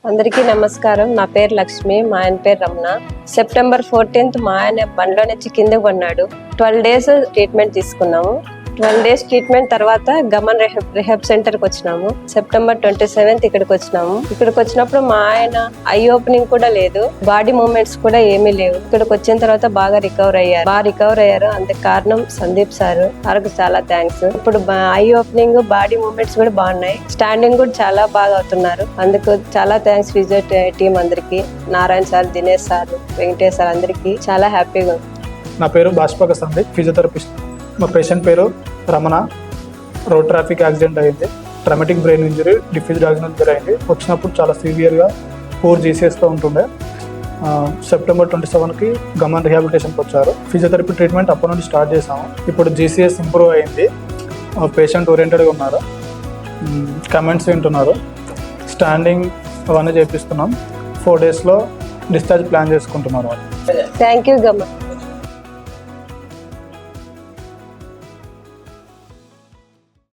అందరికీ నమస్కారం. నా పేరు లక్ష్మి, మా ఆయన పేరు రమణ. సెప్టెంబర్ 14th మా ఆయన బండిలో నుంచి కిందకు పడినాడు. 12 days ట్రీట్మెంట్ తీసుకున్నాము. 12 days ట్రీట్మెంట్ తర్వాత గమన్ రిహాబ్ సెంటర్కి వచ్చినాము. సెప్టెంబర్ 27th ఇక్కడికి వచ్చినాము. ఇక్కడికి వచ్చినప్పుడు మా ఆయన ఐ ఓపెనింగ్ కూడా లేదు, బాడీ మూవ్మెంట్స్ కూడా ఏమీ లేవు. ఇక్కడికి వచ్చిన తర్వాత బాగా రికవర్ అయ్యారు. అందుకు కారణం సందీప్ సార్, వారికి చాలా థ్యాంక్స్. ఇప్పుడు ఐ ఓపెనింగ్, బాడీ మూవ్మెంట్స్ కూడా బాగున్నాయి. స్టాండింగ్ కూడా చాలా బాగా అవుతున్నారు. అందుకు చాలా థ్యాంక్స్ ఫిజియో టీం అందరికి, Narayana sir, Dinesh sir, Venkatesh sir, అందరికి చాలా హ్యాపీగా ఉంది. నా పేరు బాష్పక సందీప్, ఫిజియోథెరపిస్ట్. మా పేషెంట్ పేరు రమణ. రోడ్ ట్రాఫిక్ యాక్సిడెంట్ అయింది, traumatic brain injury, diffuse diagnosis అయింది. వచ్చినప్పుడు చాలా సివియర్గా 4 GCSతో ఉంటుండే. సెప్టెంబర్ 27కి గమన్ రిహాబిలిటేషన్కి వచ్చారు. ఫిజియోథెరపీ ట్రీట్మెంట్ అప్పటి నుండి స్టార్ట్ చేసాము. ఇప్పుడు GCS ఇంప్రూవ్ అయింది, పేషెంట్ ఓరియంటెడ్గా ఉన్నారు, కమెంట్స్ వింటున్నారు, స్టాండింగ్ అవన్నీ చేపిస్తున్నాం. 4 daysలో డిశ్చార్జ్ ప్లాన్ చేసుకుంటున్నారు. Thank you Gaman.